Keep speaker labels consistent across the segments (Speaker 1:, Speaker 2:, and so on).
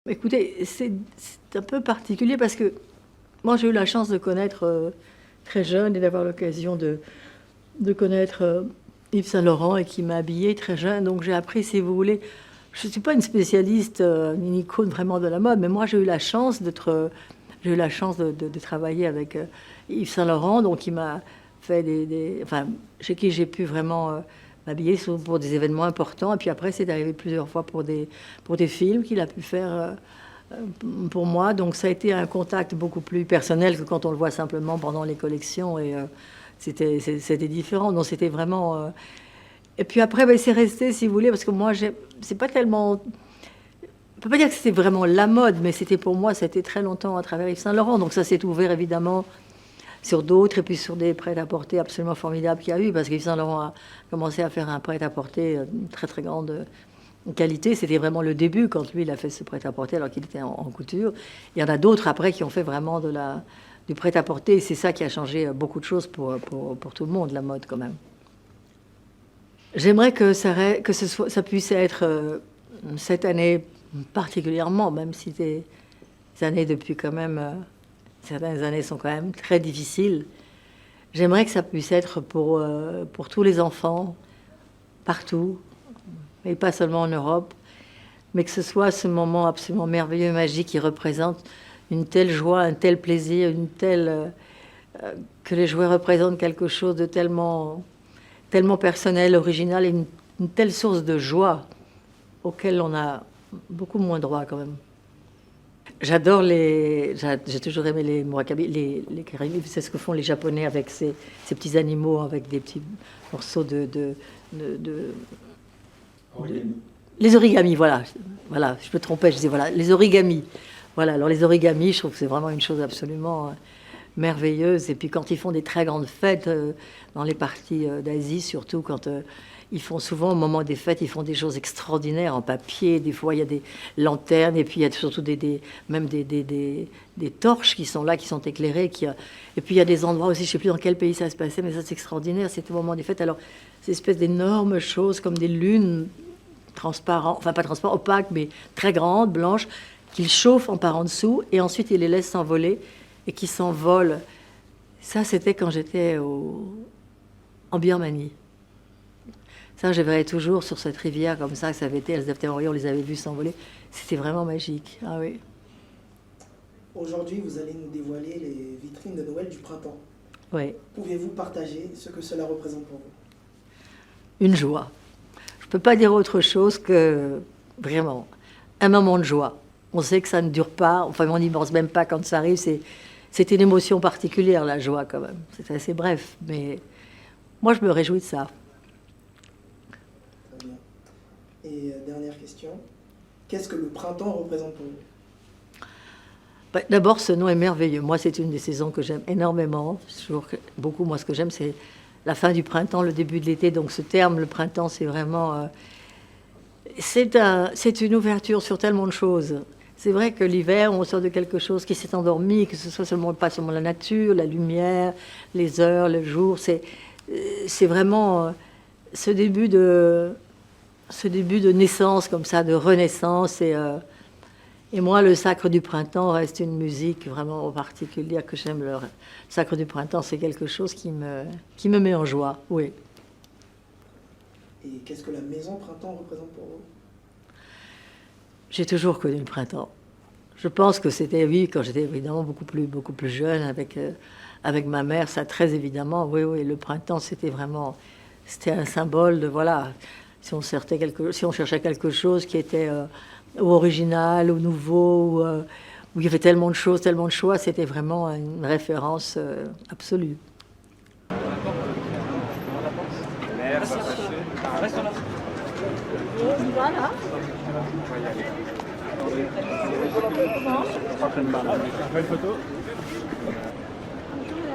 Speaker 1: Écoutez, c'est un peu particulier parce que moi, j'ai eu la chance de connaître très jeune et d'avoir l'occasion de connaître Yves Saint-Laurent et qui m'a habillée très jeune. Donc j'ai appris, si vous voulez, je ne suis pas une spécialiste ni une icône vraiment de la mode, mais moi j'ai eu la chance j'ai eu la chance de travailler avec Yves Saint-Laurent, donc il m'a fait enfin, chez qui j'ai pu vraiment m'habiller pour des événements importants. Et puis après, c'est arrivé plusieurs fois pour des films qu'il a pu faire pour moi. Donc ça a été un contact beaucoup plus personnel que quand on le voit simplement pendant les collections. Et c'était différent. Donc c'était vraiment... Et puis après, ben, c'est resté, si vous voulez, parce que moi, c'est pas tellement... On peut pas dire que c'était vraiment la mode, mais c'était pour moi, c'était très longtemps à travers Yves Saint-Laurent. Donc ça s'est ouvert évidemment sur d'autres et puis sur des prêt-à-porter absolument formidables qu'il y a eu, parce qu'Yves Saint-Laurent a commencé à faire un prêt-à-porter de très très grande qualité. C'était vraiment le début quand lui il a fait ce prêt-à-porter alors qu'il était en couture. Il y en a d'autres après qui ont fait vraiment du prêt-à-porter et c'est ça qui a changé beaucoup de choses pour tout le monde, la mode quand même. J'aimerais que ça puisse être cette année particulièrement, même si des années depuis quand même... certaines années sont quand même très difficiles. J'aimerais que ça puisse être pour tous les enfants, partout, et pas seulement en Europe, mais que ce soit ce moment absolument merveilleux et magique qui représente une telle joie, un tel plaisir, que les jouets représentent quelque chose de tellement personnel, original, et une telle source de joie auquel on a beaucoup moins droit quand même. J'adore j'ai toujours aimé les murakami, les karimi, c'est ce que font les Japonais avec ces petits animaux, avec des petits morceaux les origamis, voilà, je me trompais, je disais voilà, les origamis. Voilà, alors les origamis, je trouve que c'est vraiment une chose absolument merveilleuse. Et puis quand ils font des très grandes fêtes dans les parties d'Asie, surtout quand ils font souvent, au moment des fêtes, ils font des choses extraordinaires en papier. Des fois, il y a des lanternes et puis il y a surtout même des torches qui sont là, qui sont éclairées. Et puis il y a des endroits aussi, je ne sais plus dans quel pays ça se passait, mais ça c'est extraordinaire, c'était au moment des fêtes. Alors, ces espèces d'énormes choses comme des lunes transparentes, enfin pas transparentes, opaques, mais très grandes, blanches, qu'ils chauffent en par en dessous et ensuite ils les laissent s'envoler et qui s'envolent. Ça, c'était quand j'étais en Birmanie. Ça, je verrais toujours sur cette rivière comme ça, ça avait été, elles étaient on les avait vues s'envoler. C'était vraiment magique. Ah oui.
Speaker 2: Aujourd'hui, vous allez nous dévoiler les vitrines de Noël du printemps.
Speaker 1: Oui.
Speaker 2: Pouvez-vous partager ce que cela représente pour vous?
Speaker 1: Une joie. Je ne peux pas dire autre chose que vraiment un moment de joie. On sait que ça ne dure pas, enfin on n'y pense même pas quand ça arrive. C'est une émotion particulière, la joie quand même. C'est assez bref, mais moi je me réjouis de ça.
Speaker 2: Très bien. Et dernière question, qu'est-ce que le printemps représente pour vous?
Speaker 1: D'abord, ce nom est merveilleux. Moi, c'est une des saisons que j'aime énormément. Toujours beaucoup. Moi, ce que j'aime, c'est la fin du printemps, le début de l'été. Donc, ce terme, le printemps, c'est vraiment... c'est une ouverture sur tellement de choses. C'est vrai que l'hiver, on sort de quelque chose qui s'est endormi, que ce soit pas seulement la nature, la lumière, les heures, le jour. C'est vraiment ce début de naissance, comme ça, de renaissance. Et moi, le Sacre du Printemps reste une musique vraiment particulière que j'aime. Le Sacre du Printemps, c'est quelque chose qui me met en joie, oui.
Speaker 2: Et qu'est-ce que la maison Printemps représente pour vous?
Speaker 1: J'ai toujours connu le printemps. Je pense que c'était, oui, quand j'étais évidemment beaucoup plus jeune, avec ma mère, ça très évidemment, oui, le printemps, c'était un symbole de, voilà, si on cherchait quelque chose qui était... ou original, ou nouveau, où il y avait tellement de choses, tellement de choix, c'était vraiment une référence absolue. Voilà.
Speaker 3: Belle photo.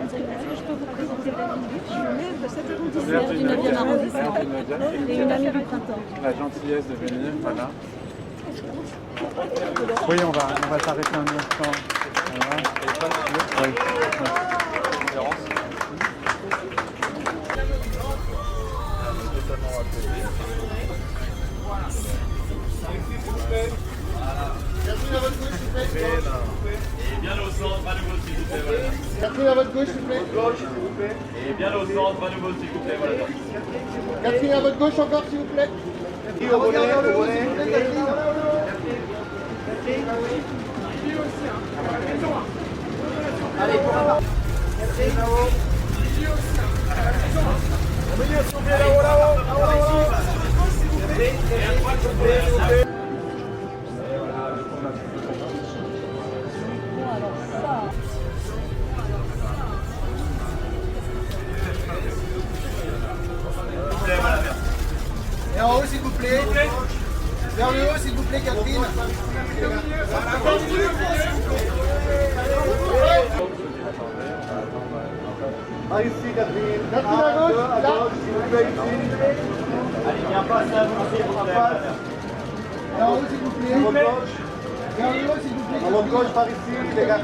Speaker 4: Je peux vous présenter David Buch, je suis maire de cet arrondissement du 9e arrondissement et une amie du printemps.
Speaker 3: La gentillesse de venir, voilà. Oui, on va s'arrêter un instant. Voilà. Oui.
Speaker 5: Merci. Catherine à votre gauche, s'il vous plaît.
Speaker 6: Et bien au centre, à nouveau, s'il vous plaît. Voilà.
Speaker 5: Catherine à votre gauche encore, s'il vous plaît. Regardez vers le haut, s'il vous plaît, Catherine.
Speaker 2: Allez, pour la part. Catherine, là-haut. Au milieu, s'il vous plaît, là-haut, là-haut. Catherine, s'il vous plaît, s'il vous plaît.
Speaker 5: Et en haut, s'il vous plaît. Vers le haut, s'il vous plaît, Catherine. Ah, ici, Catherine. Catherine à gauche, là. S'il vous plaît, ici.
Speaker 6: Allez, viens passer à vous, s'il vous plaît.
Speaker 5: Et en haut, s'il vous plaît. Vers le haut, s'il vous plaît. À votre gauche, par ici, les gars.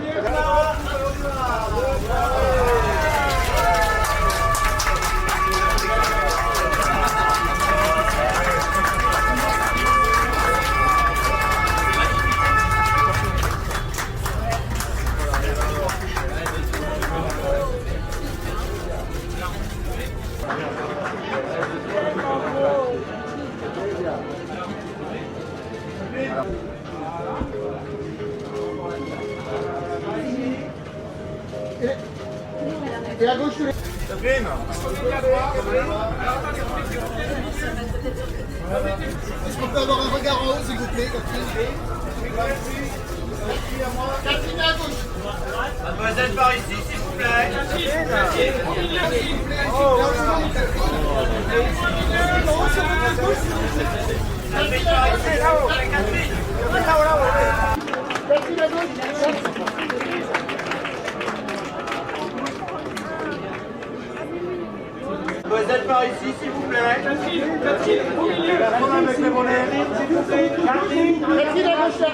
Speaker 5: Et à gauche,
Speaker 2: Catherine.
Speaker 5: est-ce qu'on peut avoir un regard en haut, s'il vous plaît, Catherine? Catherine à gauche.
Speaker 6: Mademoiselle, par ici, s'il vous plaît.
Speaker 5: Catherine à gauche.
Speaker 6: Mademoiselle, par ici, s'il vous plaît.
Speaker 5: Catherine à gauche, là.